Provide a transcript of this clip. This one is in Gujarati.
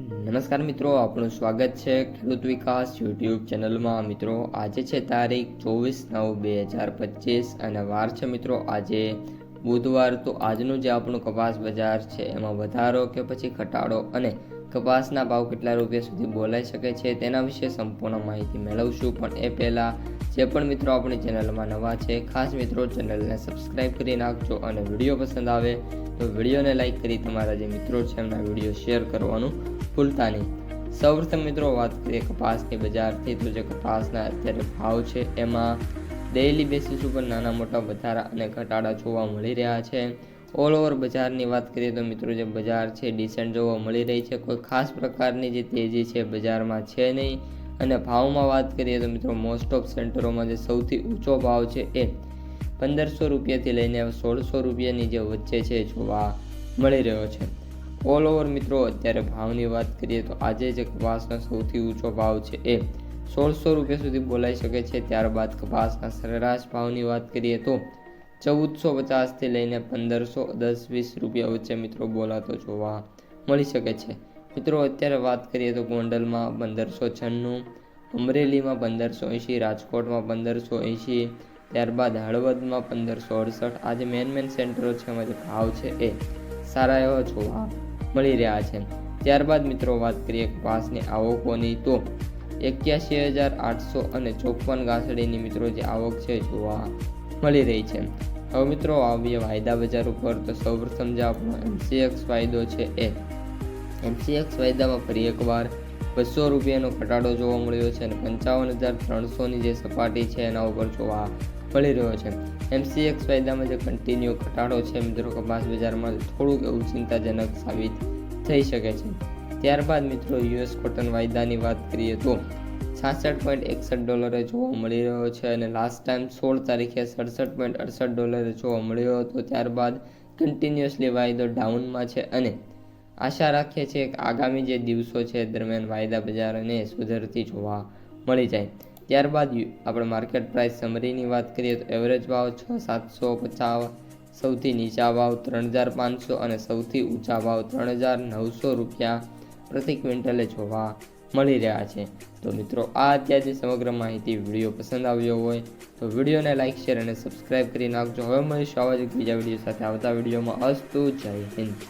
નમસ્કાર મિત્રો, આપણું સ્વાગત છે ખેડૂત વિકાસ યુટ્યુબ ચેનલમાં। મિત્રો આજે છે તારીખ 24/9/2025 અને વાર છે મિત્રો આજે બુધવાર। તો આજનું જે આપણું કપાસ બજાર છે એમાં વધારો કે પછી ઘટાડો અને કપાસના ભાવ કેટલા રૂપિયા સુધી બોલાઈ શકે છે તેના વિશે સંપૂર્ણ માહિતી મેળવશું। પણ એ પહેલાં જે પણ મિત્રો આપણી ચેનલમાં નવા છે ખાસ મિત્રો ચેનલને સબસ્ક્રાઈબ કરી નાખજો અને વિડીયો પસંદ આવે તો વિડીયોને લાઈક કરી તમારા જે મિત્રો છે એમના વિડીયો શેર કરવાનું ભૂલતા નહીં। સૌપ્રથમ મિત્રો વાત કરીએ કપાસની બજારથી, તો જે કપાસના અત્યારે ભાવ છે એમાં ડેઇલી બેસિસ ઉપર નાના મોટા વધારા અને ઘટાડા જોવા મળી રહ્યા છે। ઓલ ઓવર બજારની વાત કરીએ તો મિત્રો જે બજાર છે ડિસેન્ટ જોવા મળી રહી છે, કોઈ ખાસ પ્રકારની જે તેજી છે બજારમાં છે નહીં। અને ભાવમાં વાત કરીએ તો મિત્રો મોસ્ટ ઓફ સેન્ટરોમાં જે સૌથી ઊંચો ભાવ છે એ 1500 રૂપિયાથી લઈને 1600 રૂપિયાની જે વચ્ચે છે જોવા મળી રહ્યો છે। ઓલ ઓવર મિત્રો અત્યારે ભાવની વાત કરીએ તો આજે જે કપાસનો સૌથી ઊંચો ભાવ છે એ 1600 રૂપિયા સુધી બોલાઈ શકે છે। ત્યારબાદ કપાસના સરેરાશ ભાવની વાત કરીએ તો 1450થી લઈને 1510-20 રૂપિયા વચ્ચે મિત્રો બોલાતો જોવા મળી શકે છે। મિત્રો અત્યારે વાત કરીએ તો ગોંડલમાં 1596, અમરેલીમાં 1580, રાજકોટમાં 1580, ત્યારબાદ હળવદમાં 1568। આજે મેન સેન્ટરો છે એમાં જે ભાવ છે એ સારા એવા જોવા મળી રહ્યા છે। ત્યારબાદ મિત્રો વાત કરીએ કપાસની આવકોની તો 81,800 અને 54 ગાંસડીની મિત્રો જે આવક છે જોવા મળી રહી છે। હવે મિત્રો આવીએ વાયદા બજાર ઉપર, તો સૌપ્રથમ જે આપણો MCX વાયદો છે એ MCX વાયદામાં ફરી એકવાર 200 રૂપિયાનો ઘટાડો જોવા મળ્યો છે અને 55,300ની જે સપાટી છે એના ઉપર જોવા મળી રહ્યો છે। MCX વાયદામાં જે કન્ટિન્યુ ઘટાડો છે મિત્રો કપાસ બજારમાં થોડુંક એવું ચિંતાજનક સાબિત થઈ શકે છે। ત્યારબાદ મિત્રો US કોટન વાયદાની વાત કરીએ તો $66.61 જોવા મળી રહ્યો છે અને લાસ્ટ ટાઈમ 16 તારીખે $67.68 જોવા મળ્યો હતો। ત્યારબાદ કન્ટિન્યુઅસલી વાયદો ડાઉનમાં છે અને આશા રાખીએ છીએ કે આગામી જે દિવસો છે દરમિયાન વાયદા બજારને સુધરતી જોવા મળી જાય। ત્યારબાદ આપણે માર્કેટ પ્રાઇસ સમરીની વાત કરીએ તો એવરેજ ભાવ 6,750, સૌથી નીચા ભાવ 3,500 અને સૌથી ઊંચા ભાવ 3,900 રૂપિયા પ્રતિ ક્વિન્ટલે જોવા મળી રહ્યા છે। તો મિત્રો આ અત્યારની સમગ્ર માહિતી વિડીયો પસંદ આવ્યો હોય તો વિડીયોને લાઇક, શેર અને સબસ્ક્રાઈબ કરી નાખજો। હવે મળીશું આવા જ બીજા વિડીયો સાથે આવતા વિડીયોમાં। અસ્તુ, જય હિન્દ।